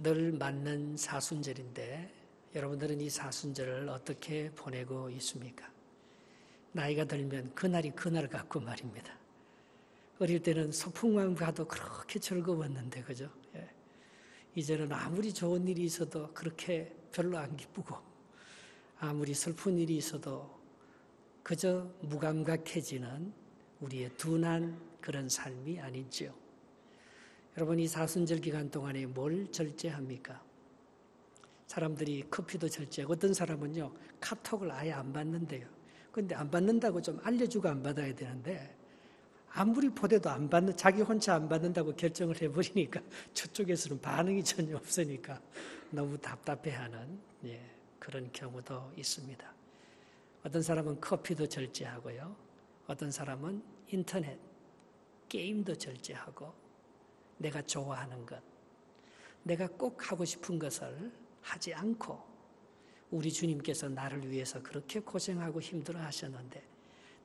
늘 맞는 사순절인데 여러분들은 이 사순절을 어떻게 보내고 있습니까? 나이가 들면 그날이 그날 같고 말입니다. 어릴 때는 소풍만 가도 그렇게 즐거웠는데, 그죠? 예. 이제는 아무리 좋은 일이 있어도 그렇게 별로 안 기쁘고, 아무리 슬픈 일이 있어도 그저 무감각해지는 우리의 둔한 그런 삶이 아니지요. 여러분, 이 사순절 기간 동안에 뭘 절제합니까? 사람들이 커피도 절제하고, 어떤 사람은요, 카톡을 아예 안 받는데요. 근데 안 받는다고 좀 알려주고 안 받아야 되는데, 아무리 보내도 안 받는, 자기 혼자 안 받는다고 결정을 해버리니까 저쪽에서는 반응이 전혀 없으니까 너무 답답해하는 그런 경우도 있습니다. 어떤 사람은 커피도 절제하고요. 어떤 사람은 인터넷, 게임도 절제하고, 내가 좋아하는 것, 내가 꼭 하고 싶은 것을 하지 않고, 우리 주님께서 나를 위해서 그렇게 고생하고 힘들어 하셨는데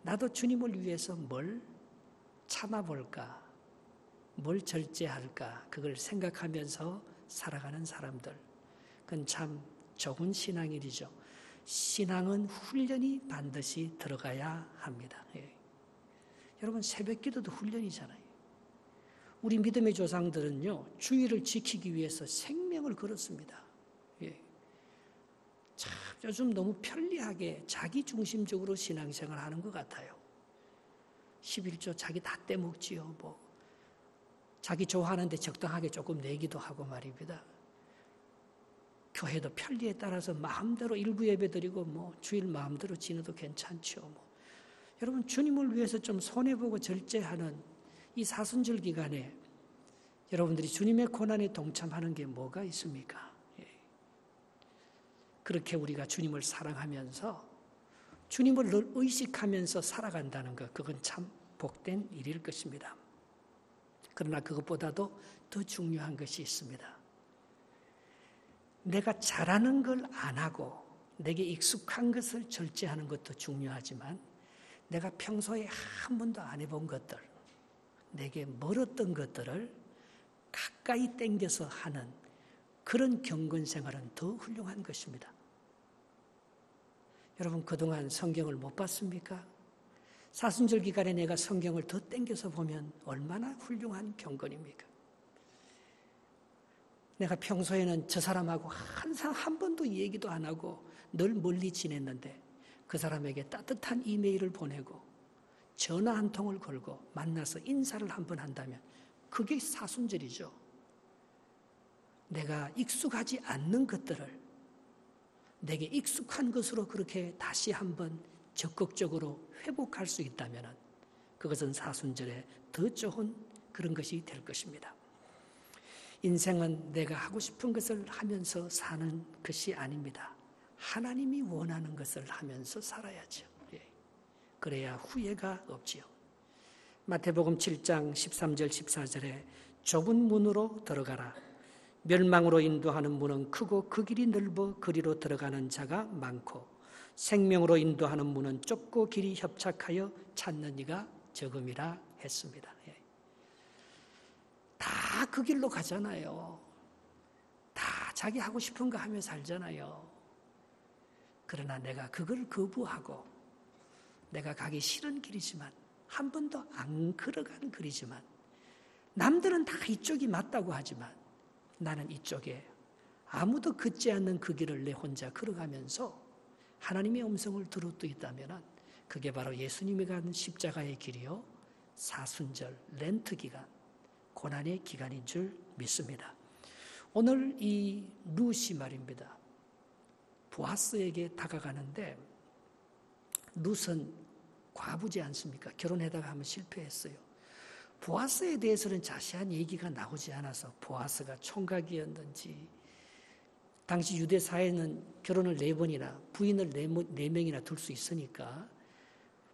나도 주님을 위해서 뭘 참아볼까, 뭘 절제할까, 그걸 생각하면서 살아가는 사람들, 그건 참 좋은 신앙일이죠. 신앙은 훈련이 반드시 들어가야 합니다. 여러분, 새벽 기도도 훈련이잖아요. 우리 믿음의 조상들은요, 주의를 지키기 위해서 생명을 걸었습니다. 참 요즘 너무 편리하게 자기중심적으로 신앙생활 하는 것 같아요. 11조 자기 다 떼먹지요. 자기 좋아하는데 적당하게 조금 내기도 하고 말입니다. 교회도 편리에 따라서 마음대로 일부 예배 드리고 주일 마음대로 지내도 괜찮죠. 여러분, 주님을 위해서 좀 손해보고 절제하는 이 사순절 기간에 여러분들이 주님의 고난에 동참하는 게 뭐가 있습니까? 그렇게 우리가 주님을 사랑하면서 주님을 늘 의식하면서 살아간다는 것, 그건 참 복된 일일 것입니다. 그러나 그것보다도 더 중요한 것이 있습니다. 내가 잘하는 걸 안 하고 내게 익숙한 것을 절제하는 것도 중요하지만, 내가 평소에 한 번도 안 해본 것들, 내게 멀었던 것들을 가까이 당겨서 하는 그런 경건 생활은 더 훌륭한 것입니다. 여러분, 그동안 성경을 못 봤습니까? 사순절 기간에 내가 성경을 더 당겨서 보면 얼마나 훌륭한 경건입니까? 내가 평소에는 저 사람하고 항상 한 번도 얘기도 안 하고 늘 멀리 지냈는데 그 사람에게 따뜻한 이메일을 보내고 전화 한 통을 걸고 만나서 인사를 한 번 한다면 그게 사순절이죠. 내가 익숙하지 않는 것들을 내게 익숙한 것으로 그렇게 다시 한번 적극적으로 회복할 수 있다면 그것은 사순절에 더 좋은 그런 것이 될 것입니다. 인생은 내가 하고 싶은 것을 하면서 사는 것이 아닙니다. 하나님이 원하는 것을 하면서 살아야죠. 그래야 후회가 없지요. 마태복음 7장 13절 14절에 좁은 문으로 들어가라. 멸망으로 인도하는 문은 크고 그 길이 넓어 그리로 들어가는 자가 많고, 생명으로 인도하는 문은 좁고 길이 협착하여 찾는 이가 적음이라 했습니다. 다 그 길로 가잖아요. 다 자기 하고 싶은 거 하며 살잖아요. 그러나 내가 그걸 거부하고 내가 가기 싫은 길이지만, 한 번도 안 걸어간 길이지만, 남들은 다 이쪽이 맞다고 하지만 나는 이쪽에 아무도 걷지 않는 그 길을 내 혼자 걸어가면서 하나님의 음성을 들었도 있다면 그게 바로 예수님이 간 십자가의 길이요, 사순절, 렌트 기간, 고난의 기간인 줄 믿습니다. 오늘 이 룻이 말입니다. 보아스에게 다가가는데, 룻은 과부지 않습니까? 결혼하다가 한번 실패했어요. 보아스에 대해서는 자세한 얘기가 나오지 않아서 보아스가 총각이었는지, 당시 유대 사회는 결혼을 4번이나 부인을 4명이나 둘 수 있으니까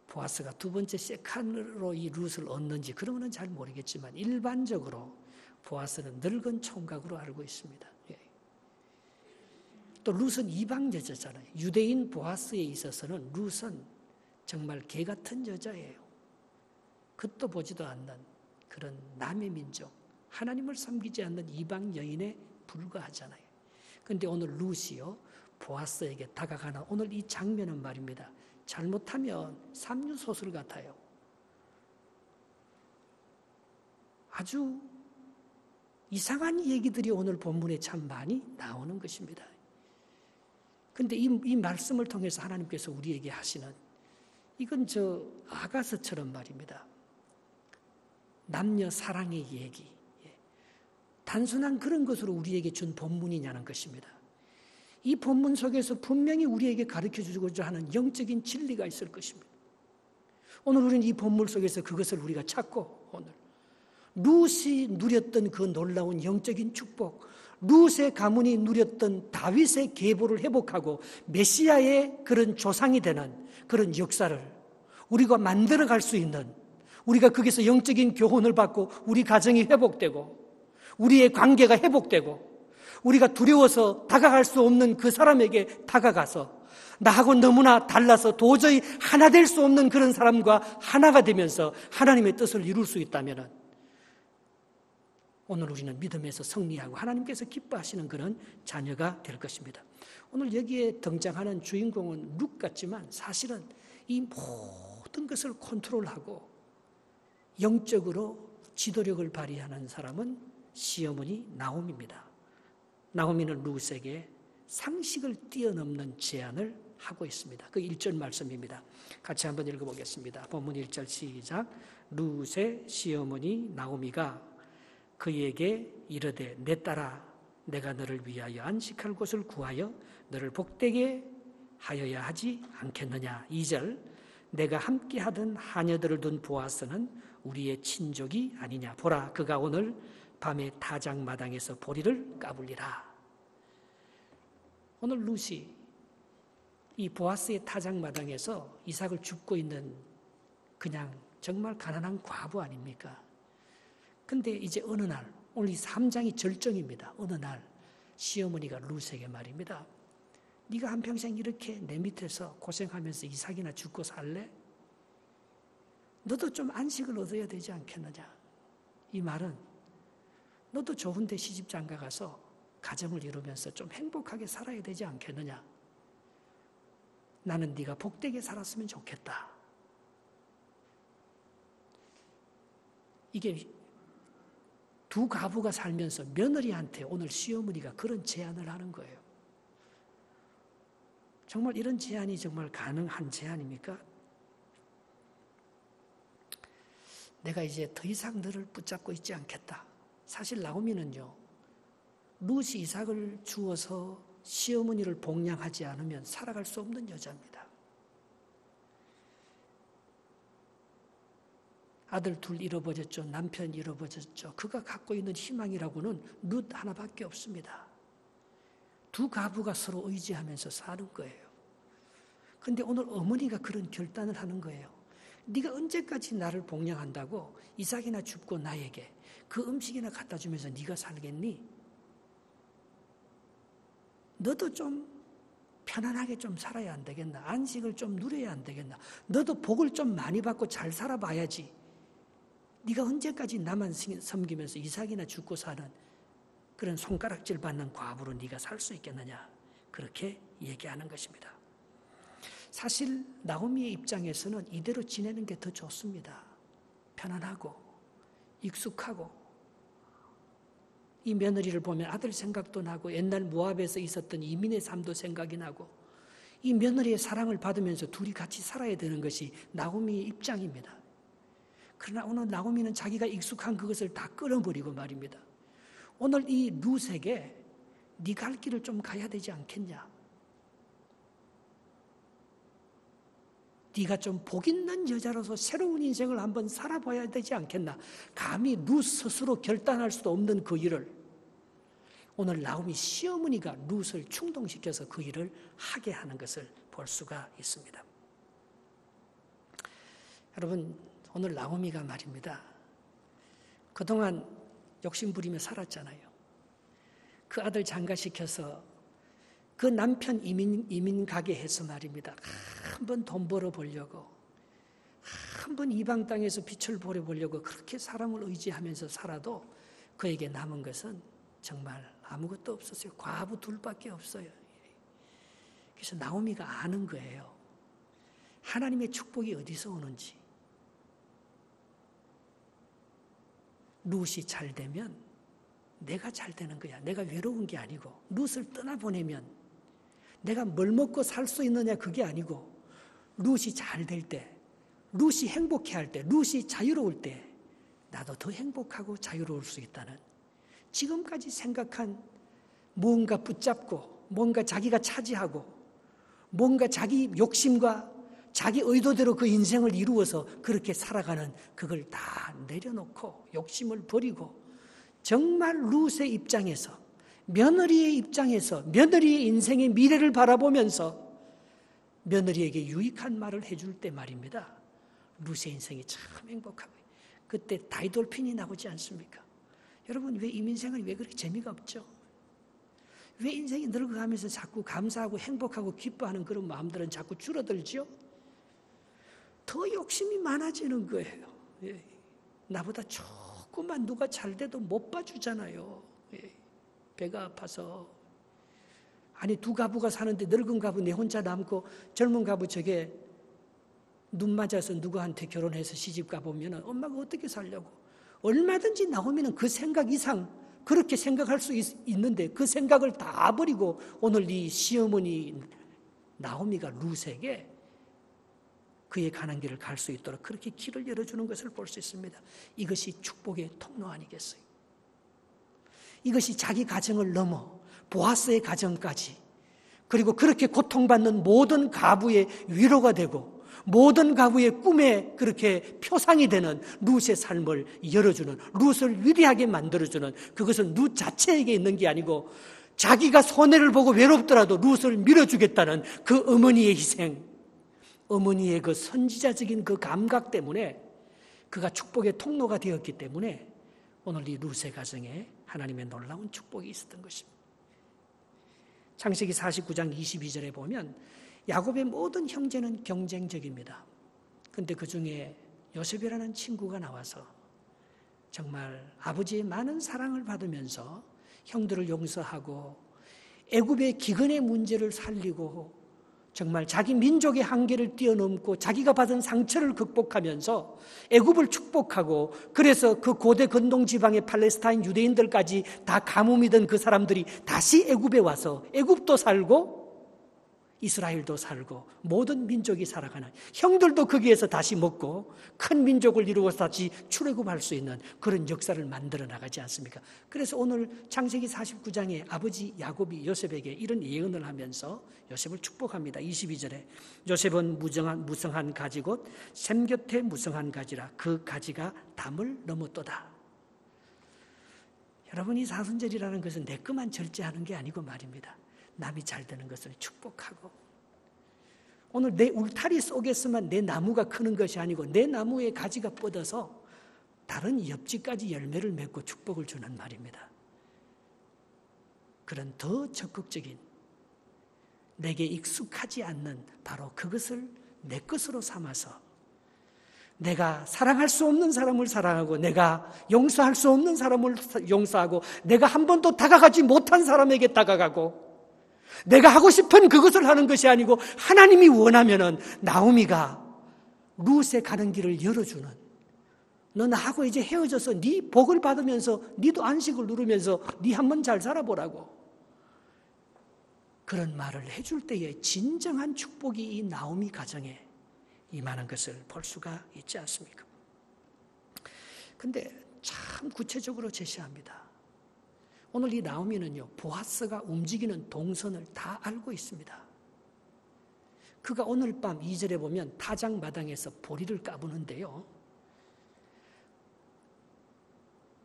보아스가 두 번째 세칸으로 이 룻을 얻는지 그런 건 잘 모르겠지만 일반적으로 보아스는 늙은 총각으로 알고 있습니다. 또 룻은 이방 여자잖아요. 유대인 보아스에 있어서는 룻은 정말 개 같은 여자예요. 겉도 보지도 않는 그런 남의 민족, 하나님을 섬기지 않는 이방 여인의 불과하잖아요. 그런데 오늘 룻이요 보아스에게 다가가는 오늘 이 장면은 말입니다. 잘못하면 삼류소설 같아요. 아주 이상한 얘기들이 오늘 본문에 참 많이 나오는 것입니다. 그런데 이 말씀을 통해서 하나님께서 우리에게 하시는 이건 아가서처럼 말입니다. 남녀 사랑의 얘기, 단순한 그런 것으로 우리에게 준 본문이냐는 것입니다. 이 본문 속에서 분명히 우리에게 가르쳐주고자 하는 영적인 진리가 있을 것입니다. 오늘 우리는 이 본문 속에서 그것을 우리가 찾고 오늘 룻이 누렸던 그 놀라운 영적인 축복, 룻의 가문이 누렸던 다윗의 계보를 회복하고 메시아의 그런 조상이 되는 그런 역사를 우리가 만들어갈 수 있는, 우리가 거기서 영적인 교훈을 받고 우리 가정이 회복되고 우리의 관계가 회복되고 우리가 두려워서 다가갈 수 없는 그 사람에게 다가가서 나하고 너무나 달라서 도저히 하나 될 수 없는 그런 사람과 하나가 되면서 하나님의 뜻을 이룰 수 있다면 오늘 우리는 믿음에서 승리하고 하나님께서 기뻐하시는 그런 자녀가 될 것입니다. 오늘 여기에 등장하는 주인공은 룻 같지만 사실은 이 모든 것을 컨트롤하고 영적으로 지도력을 발휘하는 사람은 시어머니 나오미입니다. 나오미는 룻에게 상식을 뛰어넘는 제안을 하고 있습니다. 그 1절 말씀입니다. 같이 한번 읽어보겠습니다. 본문 1절 시작. 룻의 시어머니 나오미가 그에게 이르되 내 딸아 내가 너를 위하여 안식할 곳을 구하여 너를 복되게 하여야 하지 않겠느냐. 2절 내가 함께 하던 하녀들을 둔 보아스는 우리의 친족이 아니냐. 보라 그가 오늘 밤에 타작마당에서 보리를 까불리라. 오늘 룻이 이 보아스의 타작마당에서 이삭을 줍고 있는 그냥 정말 가난한 과부 아닙니까? 근데 이제 어느 날, 오늘 이 3장이 절정입니다. 어느 날 시어머니가 룻에게 말입니다. 네가 한평생 이렇게 내 밑에서 고생하면서 이삭이나 죽고 살래? 너도 좀 안식을 얻어야 되지 않겠느냐? 이 말은 너도 좋은 데 시집 장가 가서 가정을 이루면서 좀 행복하게 살아야 되지 않겠느냐? 나는 네가 복되게 살았으면 좋겠다. 이게 두 가부가 살면서 며느리한테 오늘 시어머니가 그런 제안을 하는 거예요. 정말 이런 제안이 정말 가능한 제안입니까? 내가 이제 더 이상 너를 붙잡고 있지 않겠다. 사실 나오미는요, 룻이 이삭을 주어서 시어머니를 복양하지 않으면 살아갈 수 없는 여자입니다. 아들 둘 잃어버렸죠. 남편 잃어버렸죠. 그가 갖고 있는 희망이라고는 룻 하나밖에 없습니다. 두 가부가 서로 의지하면서 사는 거예요. 그런데 오늘 어머니가 그런 결단을 하는 거예요. 네가 언제까지 나를 복양한다고 이삭이나 줍고 나에게 그 음식이나 갖다 주면서 네가 살겠니? 너도 좀 편안하게 좀 살아야 안 되겠나? 안식을 좀 누려야 안 되겠나? 너도 복을 좀 많이 받고 잘 살아봐야지. 네가 언제까지 나만 섬기면서 이삭이나 죽고 사는 그런 손가락질 받는 과부로 네가 살 수 있겠느냐? 그렇게 얘기하는 것입니다. 사실 나오미의 입장에서는 이대로 지내는 게 더 좋습니다. 편안하고 익숙하고 이 며느리를 보면 아들 생각도 나고 옛날 모압에서 있었던 이민의 삶도 생각이 나고 이 며느리의 사랑을 받으면서 둘이 같이 살아야 되는 것이 나오미의 입장입니다. 그러나 오늘 나오미는 자기가 익숙한 그것을 다 끊어버리고 말입니다. 오늘 이 룻에게 네 갈 길을 좀 가야 되지 않겠냐? 네가 좀 복 있는 여자로서 새로운 인생을 한번 살아봐야 되지 않겠나? 감히 룻 스스로 결단할 수도 없는 그 일을 오늘 나오미 시어머니가 룻을 충동시켜서 그 일을 하게 하는 것을 볼 수가 있습니다. 여러분, 오늘 나오미가 말입니다. 그동안 욕심부리며 살았잖아요. 그 아들 장가시켜서 그 남편 이민 가게 해서 말입니다. 한번 돈 벌어보려고, 한번 이방 땅에서 빛을 보려보려고 그렇게 사람을 의지하면서 살아도 그에게 남은 것은 정말 아무것도 없었어요. 과부 둘밖에 없어요. 그래서 나오미가 아는 거예요. 하나님의 축복이 어디서 오는지. 룻이 잘 되면 내가 잘 되는 거야. 내가 외로운 게 아니고, 룻을 떠나보내면 내가 뭘 먹고 살 수 있느냐 그게 아니고, 룻이 잘 될 때, 룻이 행복해할 때, 룻이 자유로울 때 나도 더 행복하고 자유로울 수 있다는, 지금까지 생각한 뭔가 붙잡고 뭔가 자기가 차지하고 뭔가 자기 욕심과 자기 의도대로 그 인생을 이루어서 그렇게 살아가는, 그걸 다 내려놓고 욕심을 버리고 정말 룻의 입장에서, 며느리의 입장에서 며느리의 인생의 미래를 바라보면서 며느리에게 유익한 말을 해줄 때 말입니다. 룻의 인생이 참 행복하고, 그때 다이돌핀이 나오지 않습니까? 여러분, 왜 인생은 왜 그렇게 재미가 없죠? 왜 인생이 늙어가면서 자꾸 감사하고 행복하고 기뻐하는 그런 마음들은 자꾸 줄어들죠? 더 욕심이 많아지는 거예요. 예. 나보다 조금만 누가 잘 돼도 못 봐주잖아요. 예. 배가 아파서. 아니, 두 가부가 사는데 늙은 가부 내 혼자 남고 젊은 가부 저게 눈 맞아서 누구한테 결혼해서 시집 가보면 엄마가 어떻게 살려고. 얼마든지 나오면 그 생각 이상 그렇게 생각할 수 있는데 그 생각을 다 버리고 오늘 이 시어머니 나오미가 룻에게 그의 가는 길을 갈 수 있도록 그렇게 길을 열어주는 것을 볼 수 있습니다. 이것이 축복의 통로 아니겠어요? 이것이 자기 가정을 넘어 보아스의 가정까지, 그리고 그렇게 고통받는 모든 가부의 위로가 되고 모든 가부의 꿈에 그렇게 표상이 되는 룻의 삶을 열어주는, 룻을 위대하게 만들어주는, 그것은 룻 자체에게 있는 게 아니고 자기가 손해를 보고 외롭더라도 룻을 밀어주겠다는 그 어머니의 희생, 어머니의 그 선지자적인 그 감각 때문에 그가 축복의 통로가 되었기 때문에 오늘 이 룻의 가정에 하나님의 놀라운 축복이 있었던 것입니다. 창세기 49장 22절에 보면 야곱의 모든 형제는 경쟁적입니다. 그런데 그 중에 요셉이라는 친구가 나와서 정말 아버지의 많은 사랑을 받으면서 형들을 용서하고 애굽의 기근의 문제를 살리고 정말 자기 민족의 한계를 뛰어넘고 자기가 받은 상처를 극복하면서 애굽을 축복하고, 그래서 그 고대 근동 지방의 팔레스타인 유대인들까지 다 가뭄이던 그 사람들이 다시 애굽에 와서 애굽도 살고 이스라엘도 살고 모든 민족이 살아가는, 형들도 거기에서 다시 먹고 큰 민족을 이루어서 다시 출애굽할 수 있는 그런 역사를 만들어 나가지 않습니까? 그래서 오늘 창세기 49장에 아버지 야곱이 요셉에게 이런 예언을 하면서 요셉을 축복합니다. 22절에 요셉은 무성한 가지 곧 샘 곁에 무성한 가지라 그 가지가 담을 넘었도다. 여러분, 이 사순절이라는 것은 내 것만 절제하는 게 아니고 말입니다. 남이 잘 되는 것을 축복하고, 오늘 내 울타리 속에서만 내 나무가 크는 것이 아니고 내 나무의 가지가 뻗어서 다른 옆집까지 열매를 맺고 축복을 주는 말입니다. 그런 더 적극적인, 내게 익숙하지 않는 바로 그것을 내 것으로 삼아서 내가 사랑할 수 없는 사람을 사랑하고 내가 용서할 수 없는 사람을 용서하고 내가 한 번도 다가가지 못한 사람에게 다가가고 내가 하고 싶은 그것을 하는 것이 아니고 하나님이 원하면은 나오미가 룻의 가는 길을 열어주는, 너 나하고 이제 헤어져서 네 복을 받으면서 네도 안식을 누리면서 네 한번 잘 살아보라고 그런 말을 해줄 때에 진정한 축복이 이 나오미 가정에 임하는 것을 볼 수가 있지 않습니까? 근데 참 구체적으로 제시합니다. 오늘 이 나오미는요, 보아스가 움직이는 동선을 다 알고 있습니다. 그가 오늘 밤 2절에 보면 타작 마당에서 보리를 까부는데요.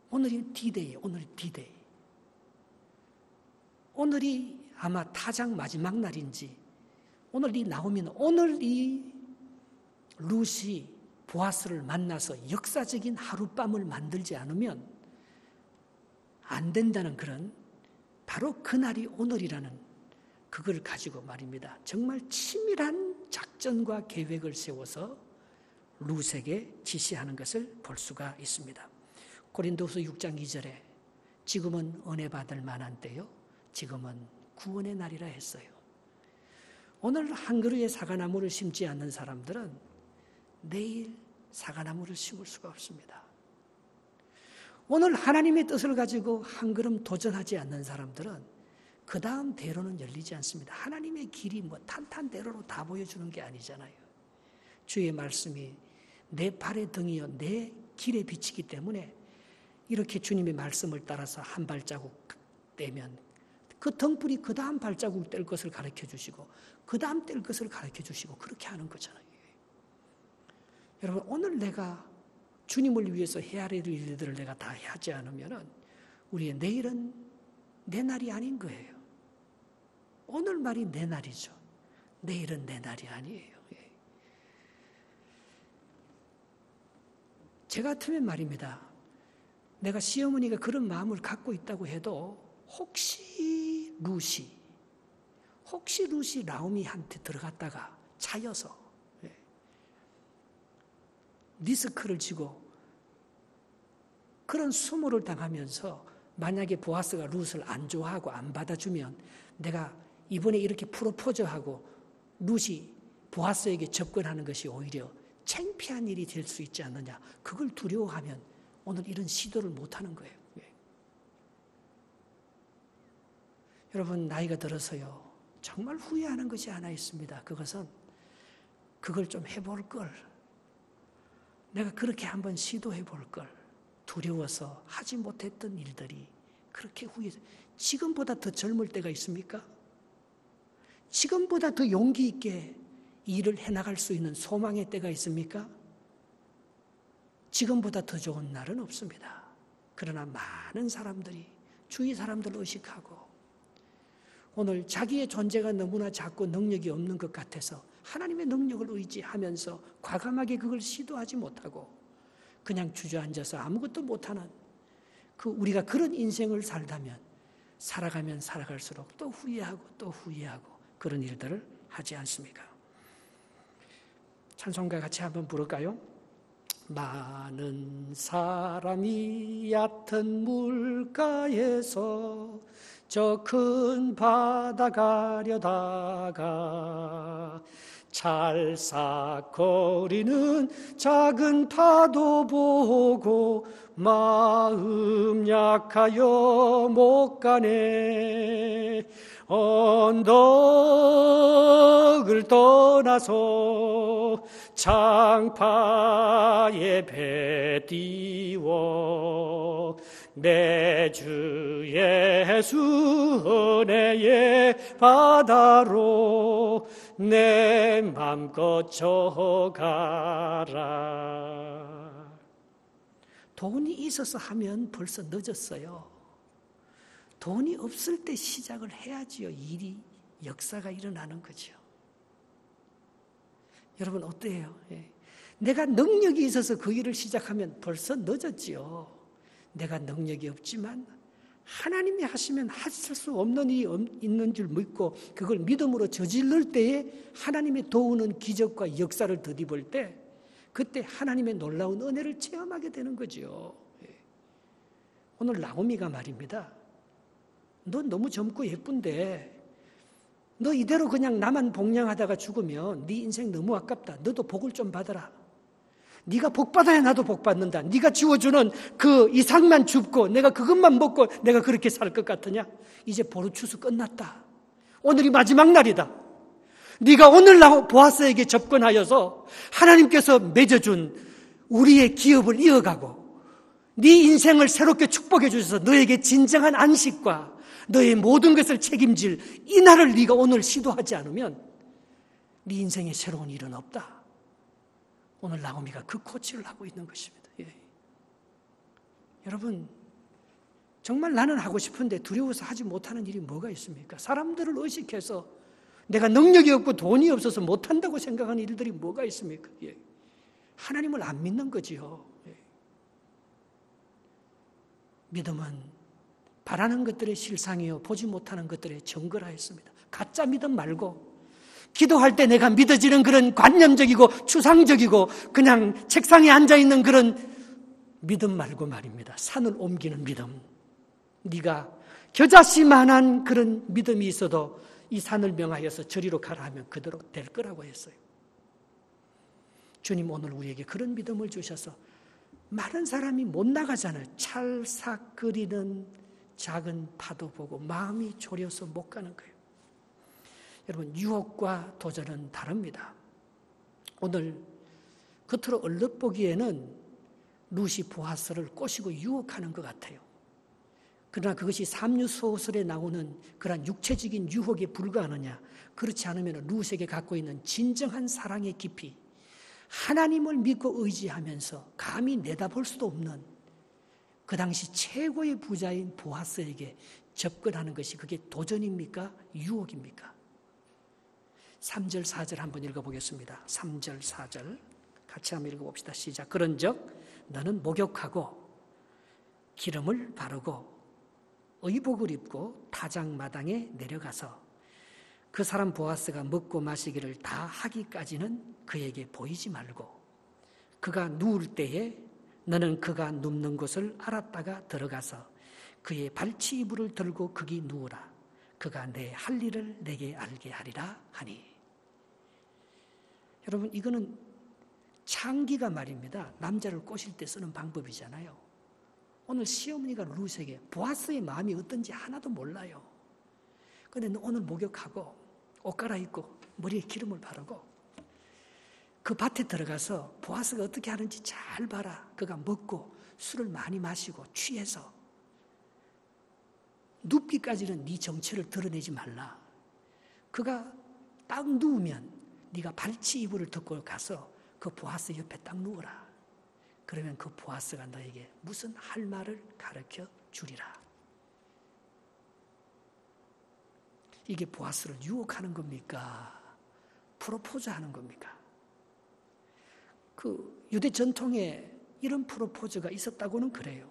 오늘이 D-Day, 오늘이 D-Day. 오늘이 아마 타작 마지막 날인지, 오늘 이 나오미는 오늘 이 룻이 보아스를 만나서 역사적인 하룻밤을 만들지 않으면 안 된다는 그런, 바로 그날이 오늘이라는 그걸 가지고 말입니다. 정말 치밀한 작전과 계획을 세워서 룻에게 지시하는 것을 볼 수가 있습니다. 고린도후서 6장 2절에 지금은 은혜 받을 만한 때요. 지금은 구원의 날이라 했어요. 오늘 한 그루의 사과나무를 심지 않는 사람들은 내일 사과나무를 심을 수가 없습니다. 오늘 하나님의 뜻을 가지고 한 걸음 도전하지 않는 사람들은 그 다음 대로는 열리지 않습니다. 하나님의 길이 탄탄대로로 다 보여주는 게 아니잖아요. 주의 말씀이 내 발의 등이요 내 길에 비치기 때문에 이렇게 주님의 말씀을 따라서 한 발자국 떼면 그 등불이 그 다음 발자국 뗄 것을 가르쳐 주시고 그 다음 뗄 것을 가르쳐 주시고 그렇게 하는 거잖아요. 여러분, 오늘 내가 주님을 위해서 해야 할 일들을 내가 다 하지 않으면 우리의 내일은 내 날이 아닌 거예요. 오늘 말이 내 날이죠. 내일은 내 날이 아니에요. 제 같으면 말입니다. 내가 시어머니가 그런 마음을 갖고 있다고 해도 혹시 루시 라오미한테 들어갔다가 차여서 리스크를 지고 그런 수모를 당하면서 만약에 보아스가 룻을 안 좋아하고 안 받아주면 내가 이번에 이렇게 프로포즈하고 룻이 보아스에게 접근하는 것이 오히려 창피한 일이 될 수 있지 않느냐. 그걸 두려워하면 오늘 이런 시도를 못하는 거예요. 여러분, 나이가 들어서요 정말 후회하는 것이 하나 있습니다. 그것은 그걸 좀 해볼 걸. 내가 그렇게 한번 시도해 볼 걸. 두려워서 하지 못했던 일들이 그렇게 후회해서 지금보다 더 젊을 때가 있습니까? 지금보다 더 용기 있게 일을 해나갈 수 있는 소망의 때가 있습니까? 지금보다 더 좋은 날은 없습니다. 그러나 많은 사람들이 주위 사람들을 의식하고 오늘 자기의 존재가 너무나 작고 능력이 없는 것 같아서 하나님의 능력을 의지하면서 과감하게 그걸 시도하지 못하고 그냥 주저앉아서 아무것도 못하는 우리가 그런 인생을 살다면 살아가면 살아갈수록 또 후회하고 그런 일들을 하지 않습니까? 찬송가 같이 한번 부를까요? 많은 사람이 얕은 물가에서 저 큰 바다 가려다가 찰싹거리는 작은 파도 보고 마음 약하여 못 가네. 언덕을 떠나서 창파에 배 띄워 내 주 예수 은혜의 바다로 내 맘 거쳐가라. 돈이 있어서 하면 벌써 늦었어요. 돈이 없을 때 시작을 해야지요. 역사가 일어나는 거죠. 여러분 어때요? 내가 능력이 있어서 그 일을 시작하면 벌써 늦었지요. 내가 능력이 없지만 하나님이 하시면 하실 수 없는 일이 있는 줄 믿고 그걸 믿음으로 저지를 때에 하나님의 도우는 기적과 역사를 덧입을 때 그때 하나님의 놀라운 은혜를 체험하게 되는 거죠. 오늘 나오미가 말입니다. 너 너무 젊고 예쁜데 너 이대로 그냥 나만 복양하다가 죽으면 네 인생 너무 아깝다. 너도 복을 좀 받아라. 네가 복 받아야 나도 복 받는다. 네가 지워주는 그 이상만 줍고 내가 그것만 먹고 내가 그렇게 살 것 같으냐? 이제 보르추수 끝났다. 오늘이 마지막 날이다. 네가 오늘 보아스에게 접근하여서 하나님께서 맺어준 우리의 기업을 이어가고 네 인생을 새롭게 축복해 주셔서 너에게 진정한 안식과 너의 모든 것을 책임질 이 날을 네가 오늘 시도하지 않으면 네 인생에 새로운 일은 없다. 오늘 나오미가 그 코치를 하고 있는 것입니다. 여러분, 정말 나는 하고 싶은데 두려워서 하지 못하는 일이 뭐가 있습니까? 사람들을 의식해서 내가 능력이 없고 돈이 없어서 못한다고 생각하는 일들이 뭐가 있습니까? 하나님을 안 믿는 거지요. 믿음은 바라는 것들의 실상이요 보지 못하는 것들의 증거라 했습니다. 가짜 믿음 말고 기도할 때 내가 믿어지는 그런 관념적이고 추상적이고 그냥 책상에 앉아있는 그런 믿음 말고 말입니다. 산을 옮기는 믿음. 네가 겨자씨만한 그런 믿음이 있어도 이 산을 명하여서 저리로 가라 하면 그대로 될 거라고 했어요. 주님 오늘 우리에게 그런 믿음을 주셔서 많은 사람이 못 나가잖아요. 찰싹거리는 작은 파도 보고 마음이 졸여서 못 가는 거예요. 여러분, 유혹과 도전은 다릅니다. 오늘 겉으로 얼핏 보기에는 룻이 보아스를 꼬시고 유혹하는 것 같아요. 그러나 그것이 삼류소설에 나오는 그런 육체적인 유혹에 불과하느냐? 그렇지 않으면 룻에게 갖고 있는 진정한 사랑의 깊이, 하나님을 믿고 의지하면서 감히 내다볼 수도 없는 그 당시 최고의 부자인 보아스에게 접근하는 것이 그게 도전입니까? 유혹입니까? 3절 4절 한번 읽어보겠습니다. 3절 4절 같이 한번 읽어봅시다. 시작. 그런즉 너는 목욕하고 기름을 바르고 의복을 입고 타작마당에 내려가서 그 사람 보아스가 먹고 마시기를 다 하기까지는 그에게 보이지 말고 그가 누울 때에 너는 그가 눕는 곳을 알았다가 들어가서 그의 발치 이불을 들고 거기 누우라. 그가 내 할 일을 내게 알게 하리라 하니. 여러분, 이거는 창기가 말입니다. 남자를 꼬실 때 쓰는 방법이잖아요. 오늘 시어머니가 룻에게 보아스의 마음이 어떤지 하나도 몰라요. 그런데 오늘 목욕하고 옷 갈아입고 머리에 기름을 바르고 그 밭에 들어가서 보아스가 어떻게 하는지 잘 봐라. 그가 먹고 술을 많이 마시고 취해서 눕기까지는 네 정체를 드러내지 말라. 그가 딱 누우면 네가 발치 이불을 덮고 가서 그 보아스 옆에 딱 누워라. 그러면 그 보아스가 너에게 무슨 할 말을 가르쳐 주리라. 이게 보아스를 유혹하는 겁니까? 프로포즈하는 겁니까? 그 유대 전통에 이런 프로포즈가 있었다고는 그래요.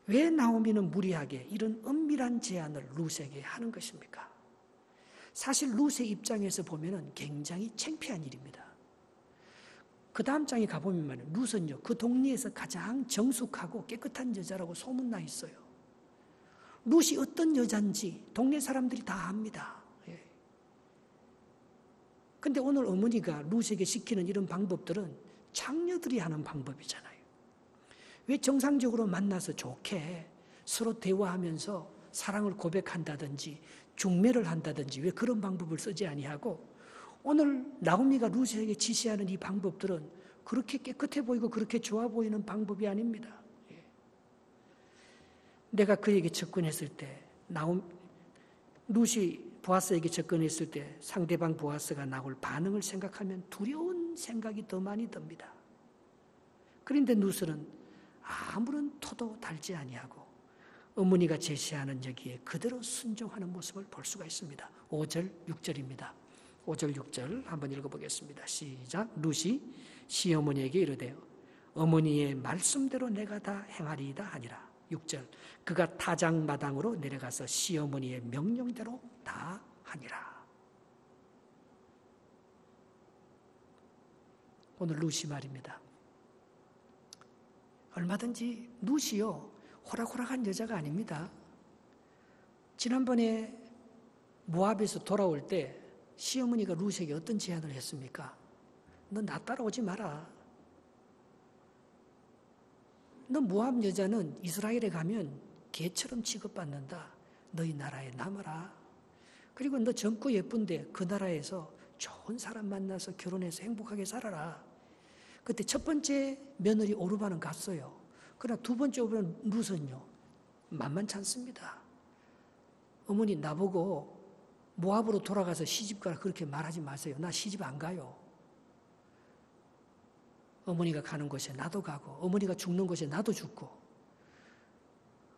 왜 나오미는 무리하게 이런 은밀한 제안을 룻에게 하는 것입니까? 사실 룻의 입장에서 보면 굉장히 창피한 일입니다. 그 다음 장에 가보면 룻은요, 그 동네에서 가장 정숙하고 깨끗한 여자라고 소문나 있어요. 룻이 어떤 여잔지 동네 사람들이 다 압니다. 근데 오늘 어머니가 룻에게 시키는 이런 방법들은 장녀들이 하는 방법이잖아요. 왜 정상적으로 만나서 좋게 서로 대화하면서 사랑을 고백한다든지 중매를 한다든지 왜 그런 방법을 쓰지 아니하고 오늘 나오미가 룻에게 지시하는 이 방법들은 그렇게 깨끗해 보이고 그렇게 좋아 보이는 방법이 아닙니다. 내가 그에게 접근했을 때 룻이 보아스에게 접근했을 때 상대방 보아스가 나올 반응을 생각하면 두려운 생각이 더 많이 듭니다. 그런데 룻은 아무런 토도 달지 아니하고 어머니가 제시하는 여기에 그대로 순종하는 모습을 볼 수가 있습니다. 5절 6절입니다. 5절 6절 한번 읽어보겠습니다. 시작. 룻이 시어머니에게 이르되 어머니의 말씀대로 내가 다 행하리이다 하니라. 6절 그가 타작마당으로 내려가서 시어머니의 명령대로 다 하니라. 오늘 룻이 말입니다. 얼마든지 룻이요 호락호락한 여자가 아닙니다. 지난번에 모압에서 돌아올 때 시어머니가 룻에게 어떤 제안을 했습니까? 너 나 따라오지 마라. 너 모압 여자는 이스라엘에 가면 개처럼 취급받는다. 너희 나라에 남아라. 그리고 너 젊고 예쁜데 그 나라에서 좋은 사람 만나서 결혼해서 행복하게 살아라. 그때 첫 번째 며느리 오르바는 갔어요. 그러나 두 번째 오르바는 룻은요 만만치 않습니다. 어머니 나보고 모압으로 돌아가서 시집가라 그렇게 말하지 마세요. 나 시집 안 가요. 어머니가 가는 곳에 나도 가고 어머니가 죽는 곳에 나도 죽고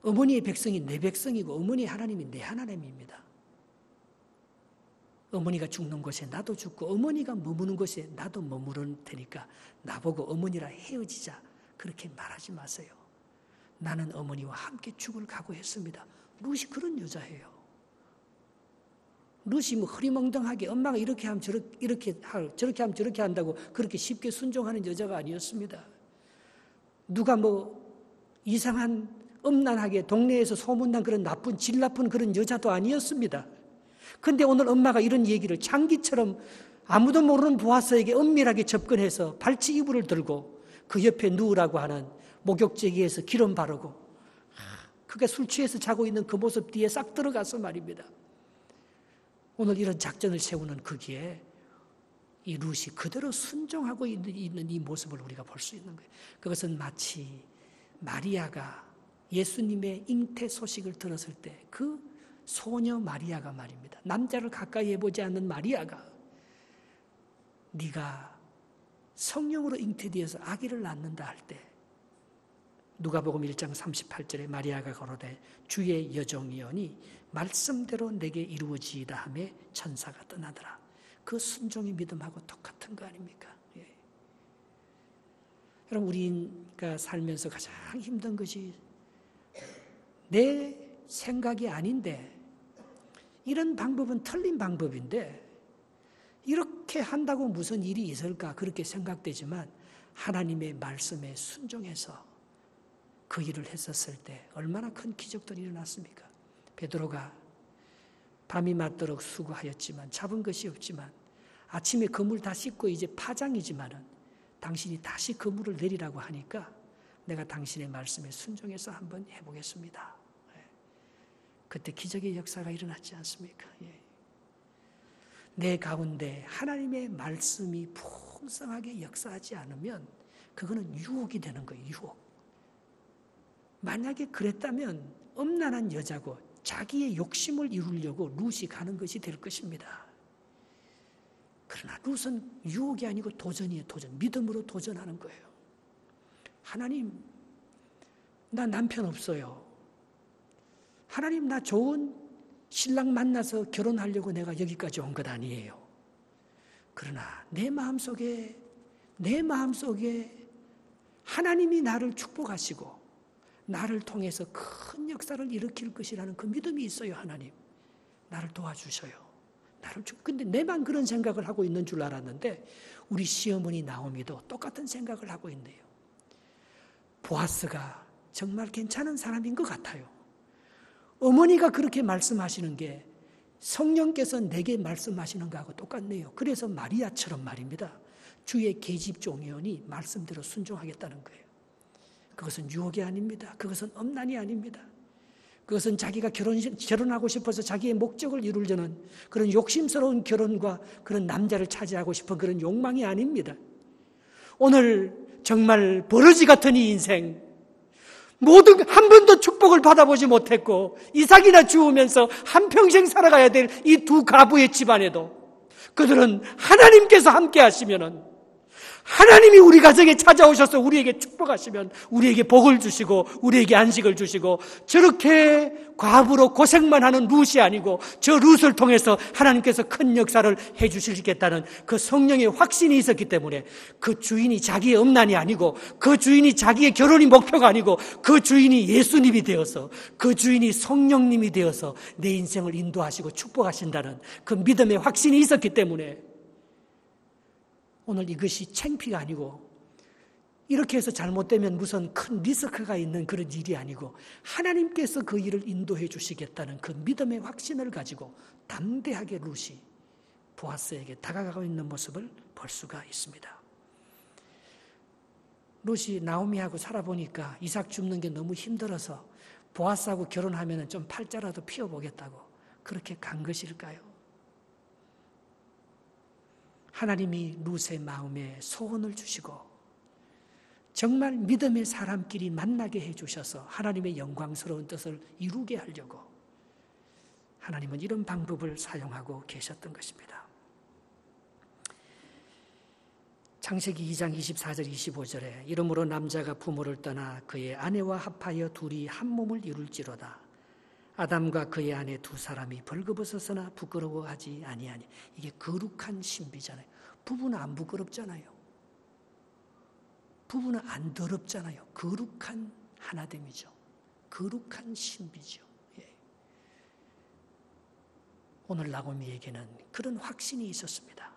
어머니의 백성이 내 백성이고 어머니의 하나님이 내 하나님입니다. 어머니가 죽는 곳에 나도 죽고 어머니가 머무는 곳에 나도 머무를 테니까 나보고 어머니랑 헤어지자 그렇게 말하지 마세요. 나는 어머니와 함께 죽을 각오했습니다. 룻이 그런 여자예요. 룻이 뭐 흐리멍덩하게 엄마가 이렇게 하면 저렇게 하면 저렇게 한다고 그렇게 쉽게 순종하는 여자가 아니었습니다. 누가 뭐 이상한 음란하게 동네에서 소문난 그런 나쁜 질 나쁜 그런 여자도 아니었습니다. 그런데 오늘 엄마가 이런 얘기를 장기처럼 아무도 모르는 보아스에게 은밀하게 접근해서 발치 이불을 들고 그 옆에 누우라고 하는 목욕제기에서 기름 바르고 그가 술 취해서 자고 있는 그 모습 뒤에 싹 들어가서 말입니다. 오늘 이런 작전을 세우는 거기에 이 룻이 그대로 순종하고 있는 이 모습을 우리가 볼 수 있는 거예요. 그것은 마치 마리아가 예수님의 잉태 소식을 들었을 때 그 소녀 마리아가 말입니다. 남자를 가까이 해보지 않는 마리아가 네가 성령으로 잉태되어서 아기를 낳는다 할 때 누가복음 1장 38절에 마리아가 걸어대 주의 여종이오니 말씀대로 내게 이루어지이다 하며 천사가 떠나더라. 그 순종의 믿음하고 똑같은 거 아닙니까? 예. 여러분 우리가 살면서 가장 힘든 것이 내 생각이 아닌데 이런 방법은 틀린 방법인데 이렇게 한다고 무슨 일이 있을까 그렇게 생각되지만 하나님의 말씀에 순종해서 그 일을 했었을 때 얼마나 큰 기적들이 일어났습니까? 베드로가 밤이 맞도록 수고하였지만 잡은 것이 없지만 아침에 그물 다 씻고 이제 파장이지만은 당신이 다시 그물을 내리라고 하니까 내가 당신의 말씀에 순종해서 한번 해보겠습니다. 그때 기적의 역사가 일어났지 않습니까? 내 가운데 하나님의 말씀이 풍성하게 역사하지 않으면 그거는 유혹이 되는 거예요. 유혹. 만약에 그랬다면 음란한 여자고 자기의 욕심을 이루려고 룻이 가는 것이 될 것입니다. 그러나 룻은 유혹이 아니고 도전이에요. 도전. 믿음으로 도전하는 거예요. 하나님, 나 남편 없어요. 하나님, 나 좋은 신랑 만나서 결혼하려고 내가 여기까지 온 것 아니에요. 그러나 내 마음속에 하나님이 나를 축복하시고 나를 통해서 큰 역사를 일으킬 것이라는 그 믿음이 있어요. 하나님, 나를 도와주셔요. 근데 내만 그런 생각을 하고 있는 줄 알았는데 우리 시어머니 나오미도 똑같은 생각을 하고 있네요. 보아스가 정말 괜찮은 사람인 것 같아요. 어머니가 그렇게 말씀하시는 게 성령께서 내게 말씀하시는 거하고 똑같네요. 그래서 마리아처럼 말입니다. 주의 계집종이오니 말씀대로 순종하겠다는 거예요. 그것은 유혹이 아닙니다. 그것은 엄난이 아닙니다. 그것은 자기가 결혼하고 싶어서 자기의 목적을 이루려는 그런 욕심스러운 결혼과 그런 남자를 차지하고 싶은 그런 욕망이 아닙니다. 오늘 정말 버러지 같은 이 인생, 한 번도 축복을 받아보지 못했고 이삭이나 주우면서 한평생 살아가야 될 이 두 가부의 집안에도 그들은 하나님께서 함께 하시면은 하나님이 우리 가정에 찾아오셔서 우리에게 축복하시면 우리에게 복을 주시고 우리에게 안식을 주시고 저렇게 과부로 고생만 하는 룻이 아니고 저 룻을 통해서 하나님께서 큰 역사를 해 주시겠다는 그 성령의 확신이 있었기 때문에 그 주인이 자기의 음란이 아니고 그 주인이 자기의 결혼이 목표가 아니고 그 주인이 예수님이 되어서 그 주인이 성령님이 되어서 내 인생을 인도하시고 축복하신다는 그 믿음의 확신이 있었기 때문에 오늘 이것이 창피가 아니고 이렇게 해서 잘못되면 무슨 큰 리스크가 있는 그런 일이 아니고 하나님께서 그 일을 인도해 주시겠다는 그 믿음의 확신을 가지고 담대하게 룻이 보아스에게 다가가고 있는 모습을 볼 수가 있습니다. 룻이 나오미하고 살아보니까 이삭 줍는 게 너무 힘들어서 보아스하고 결혼하면 좀 팔자라도 피워보겠다고 그렇게 간 것일까요? 하나님이 룻의 마음에 소원을 주시고 정말 믿음의 사람끼리 만나게 해주셔서 하나님의 영광스러운 뜻을 이루게 하려고 하나님은 이런 방법을 사용하고 계셨던 것입니다. 창세기 2장 24절 25절에 이러므로 남자가 부모를 떠나 그의 아내와 합하여 둘이 한 몸을 이룰지로다. 아담과 그의 아내 두 사람이 벌거벗었으나 부끄러워하지 아니하니. 이게 거룩한 신비잖아요. 부부는 안 부끄럽잖아요. 부부는 안 더럽잖아요. 거룩한 하나됨이죠. 거룩한 신비죠. 예. 오늘 나고미에게는 그런 확신이 있었습니다.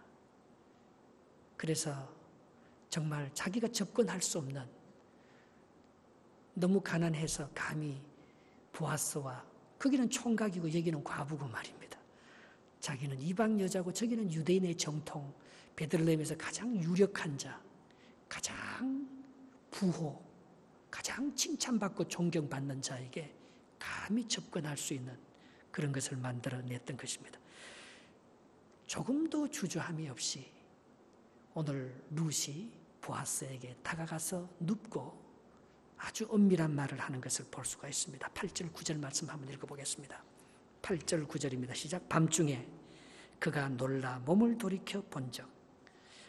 그래서 정말 자기가 접근할 수 없는 너무 가난해서 감히 보아스와, 거기는 총각이고 여기는 과부고 말입니다. 자기는 이방 여자고 저기는 유대인의 정통, 베들레헴에서 가장 유력한 자, 가장 부호, 가장 칭찬받고 존경받는 자에게 감히 접근할 수 있는 그런 것을 만들어냈던 것입니다. 조금도 주저함이 없이 오늘 룻이 보아스에게 다가가서 눕고 아주 은밀한 말을 하는 것을 볼 수가 있습니다. 8절 9절 말씀 한번 읽어보겠습니다. 8절 9절입니다. 시작. 밤중에 그가 놀라 몸을 돌이켜 본적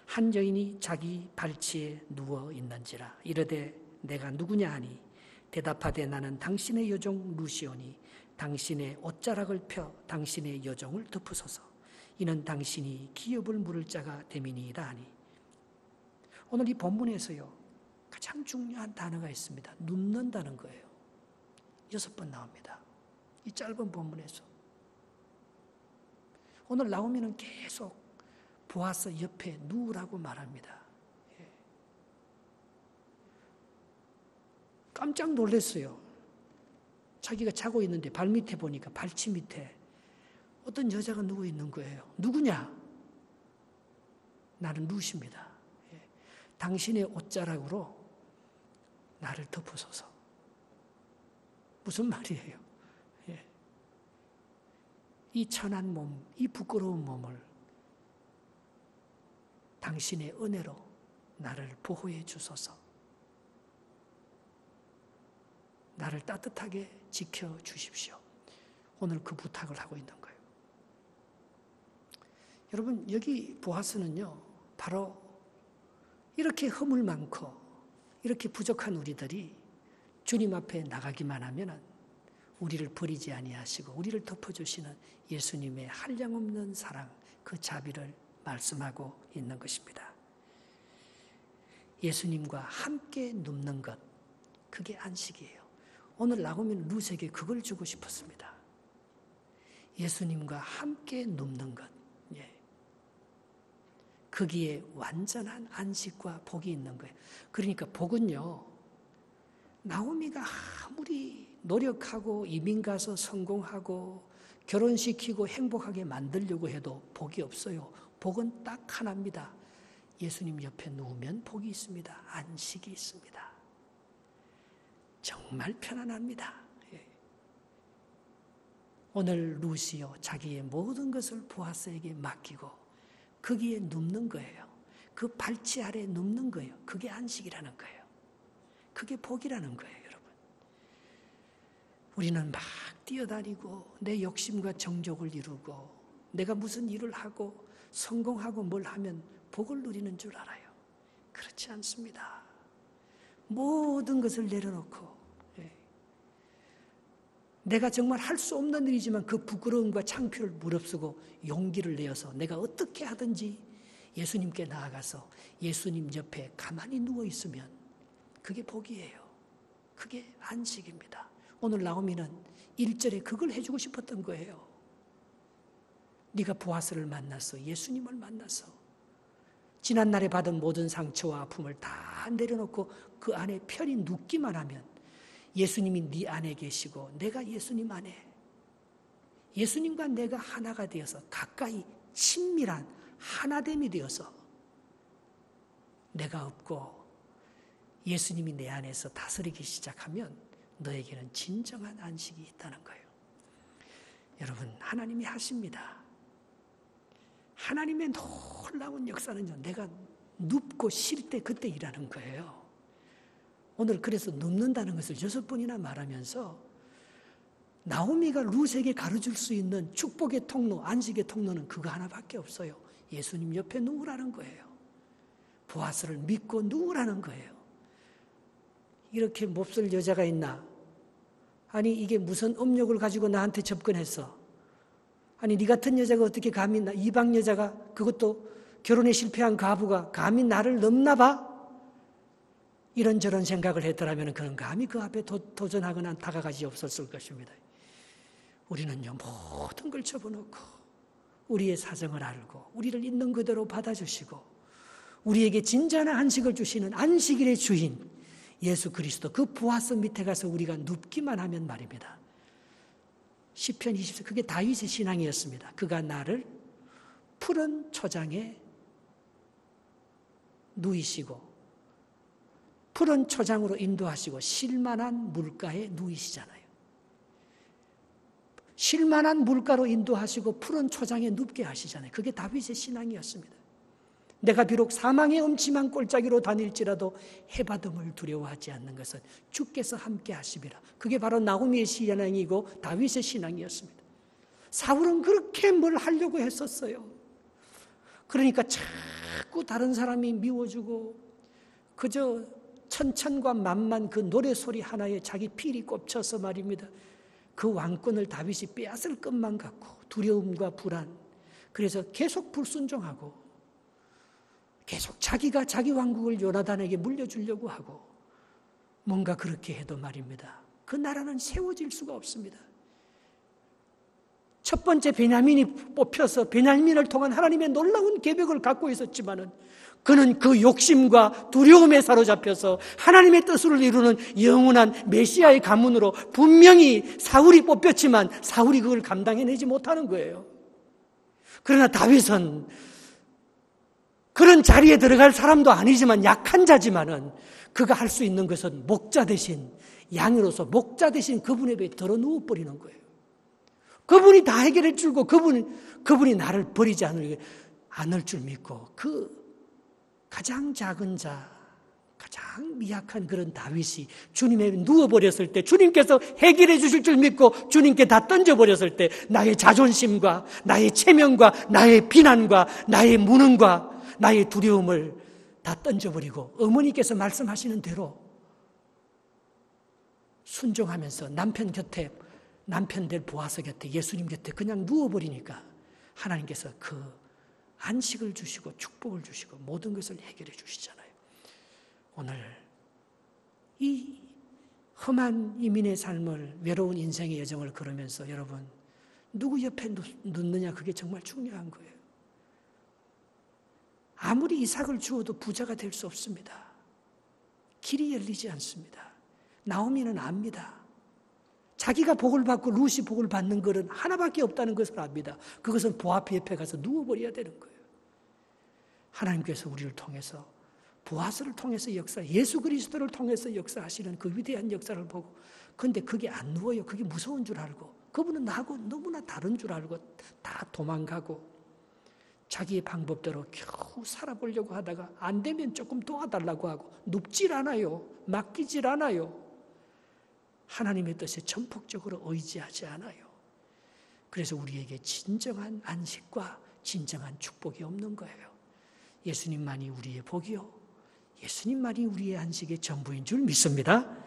한 여인이 자기 발치에 누워 있는지라. 이르되 내가 누구냐 하니 대답하되 나는 당신의 여종 룻이오니 당신의 옷자락을 펴 당신의 여종을 덮으소서. 이는 당신이 기업을 물을 자가 됨이니이다 하니. 오늘 이 본문에서요 가장 중요한 단어가 있습니다. 눕는다는 거예요. 6번 나옵니다. 이 짧은 본문에서. 오늘 나오면 계속 보아스 옆에 누우라고 말합니다. 깜짝 놀랐어요. 자기가 자고 있는데 발밑에 보니까 발치 밑에 어떤 여자가 누워 있는 거예요. 누구냐? 나는 룻입니다. 당신의 옷자락으로 나를 덮으소서. 무슨 말이에요? 이 천한 몸, 이 부끄러운 몸을 당신의 은혜로 나를 보호해 주소서. 나를 따뜻하게 지켜주십시오. 오늘 그 부탁을 하고 있는 거예요. 여러분, 여기 보아스는요, 바로 이렇게 허물 많고 이렇게 부족한 우리들이 주님 앞에 나가기만 하면 우리를 버리지 아니하시고 우리를 덮어주시는 예수님의 한량없는 사랑, 그 자비를 말씀하고 있는 것입니다. 예수님과 함께 눕는 것, 그게 안식이에요. 오늘 나오면 룻에게 그걸 주고 싶었습니다. 예수님과 함께 눕는 것, 거기에 완전한 안식과 복이 있는 거예요. 그러니까 복은요, 나오미가 아무리 노력하고 이민 가서 성공하고 결혼시키고 행복하게 만들려고 해도 복이 없어요. 복은 딱 하나입니다. 예수님 옆에 누우면 복이 있습니다. 안식이 있습니다. 정말 편안합니다. 오늘 룻이요, 자기의 모든 것을 보아스에게 맡기고 거기에 눕는 거예요. 그 발치 아래 눕는 거예요. 그게 안식이라는 거예요. 그게 복이라는 거예요, 여러분. 우리는 막 뛰어다니고 내 욕심과 정욕을 이루고 내가 무슨 일을 하고 성공하고 뭘 하면 복을 누리는 줄 알아요. 그렇지 않습니다. 모든 것을 내려놓고 내가 정말 할 수 없는 일이지만 그 부끄러움과 창피를 무릅쓰고 용기를 내어서 내가 어떻게 하든지 예수님께 나아가서 예수님 옆에 가만히 누워 있으면 그게 복이에요. 그게 안식입니다. 오늘 나오미는 1절에 그걸 해주고 싶었던 거예요. 네가 보아스를 만나서 예수님을 만나서 지난날에 받은 모든 상처와 아픔을 다 내려놓고 그 안에 편히 눕기만 하면 예수님이 네 안에 계시고 내가 예수님 안에, 예수님과 내가 하나가 되어서 가까이 친밀한 하나됨이 되어서 내가 없고 예수님이 내 안에서 다스리기 시작하면 너에게는 진정한 안식이 있다는 거예요. 여러분, 하나님이 하십니다. 하나님의 놀라운 역사는요, 내가 눕고 쉴 때 그때 일하는 거예요. 오늘 그래서 눕는다는 것을 6번이나 말하면서 나오미가 룻에게 가르칠 수 있는 축복의 통로, 안식의 통로는 그거 하나밖에 없어요. 예수님 옆에 누우라는 거예요. 보아스를 믿고 누우라는 거예요. 이렇게 몹쓸 여자가 있나? 아니 이게 무슨 업력을 가지고 나한테 접근했어? 아니 네 같은 여자가 어떻게 감히 이방 여자가, 그것도 결혼에 실패한 가부가 감히 나를 넘나 봐? 이런저런 생각을 했더라면 그는 감히 그 앞에 도전하거나 다가가지 없었을 것입니다. 우리는요, 모든 걸 접어놓고 우리의 사정을 알고 우리를 있는 그대로 받아주시고 우리에게 진정한 안식을 주시는 안식일의 주인 예수 그리스도 그 보아스 밑에 가서 우리가 눕기만 하면 말입니다. 시편 20편 그게 다윗의 신앙이었습니다. 그가 나를 푸른 초장에 누이시고 푸른 초장으로 인도하시고 쉴만한 물가에 누이시잖아요. 쉴만한 물가로 인도하시고 푸른 초장에 눕게 하시잖아요. 그게 다윗의 신앙이었습니다. 내가 비록 사망의 음침한 골짜기로 다닐지라도 해바듬을 두려워하지 않는 것은 주께서 함께 하시리라. 그게 바로 나오미의 신앙이고 다윗의 신앙이었습니다. 사울은 그렇게 뭘 하려고 했었어요. 그러니까 자꾸 다른 사람이 미워주고 그저 천천과 만만 그 노래소리 하나에 자기 필이 꼽쳐서 말입니다. 그 왕권을 다윗이 빼앗을 것만 같고 두려움과 불안, 그래서 계속 불순종하고 계속 자기가 자기 왕국을 요나단에게 물려주려고 하고 뭔가 그렇게 해도 말입니다. 그 나라는 세워질 수가 없습니다. 첫 번째 베냐민이 뽑혀서 베냐민을 통한 하나님의 놀라운 계획을 갖고 있었지만은 그는 그 욕심과 두려움에 사로잡혀서 하나님의 뜻을 이루는 영원한 메시아의 가문으로 분명히 사울이 뽑혔지만 사울이 그걸 감당해내지 못하는 거예요. 그러나 다윗은 그런 자리에 들어갈 사람도 아니지만 약한 자지만은 그가 할 수 있는 것은 목자 대신 양으로서 목자 대신 그분의 배에 들어 누워버리는 거예요. 그분이 다 해결해 주고 그분이 나를 버리지 않을 줄 믿고 그 가장 작은 자, 가장 미약한 그런 다윗이 주님에 누워버렸을 때 주님께서 해결해 주실 줄 믿고 주님께 다 던져버렸을 때 나의 자존심과 나의 체면과 나의 비난과 나의 무능과 나의 두려움을 다 던져버리고 어머니께서 말씀하시는 대로 순종하면서 남편 될 보아스 곁에 예수님 곁에 그냥 누워버리니까 하나님께서 그 안식을 주시고 축복을 주시고 모든 것을 해결해 주시잖아요. 오늘 이 험한 이민의 삶을 외로운 인생의 여정을 걸으면서 여러분 누구 옆에 눕느냐 그게 정말 중요한 거예요. 아무리 이삭을 주어도 부자가 될 수 없습니다. 길이 열리지 않습니다. 나오미는 압니다. 자기가 복을 받고 룻이 복을 받는 것은 하나밖에 없다는 것을 압니다. 그것은 보아스 옆에 가서 누워버려야 되는 거예요. 하나님께서 우리를 통해서 보아스를 통해서 예수 그리스도를 통해서 역사하시는 그 위대한 역사를 보고 그런데 그게 안 누워요. 그게 무서운 줄 알고 그분은 나하고 너무나 다른 줄 알고 다 도망가고 자기의 방법대로 겨우 살아보려고 하다가 안 되면 조금 도와달라고 하고 눕질 않아요. 맡기질 않아요. 하나님의 뜻에 전폭적으로 의지하지 않아요. 그래서 우리에게 진정한 안식과 진정한 축복이 없는 거예요. 예수님만이 우리의 복이요 예수님만이 우리의 안식의 전부인 줄 믿습니다.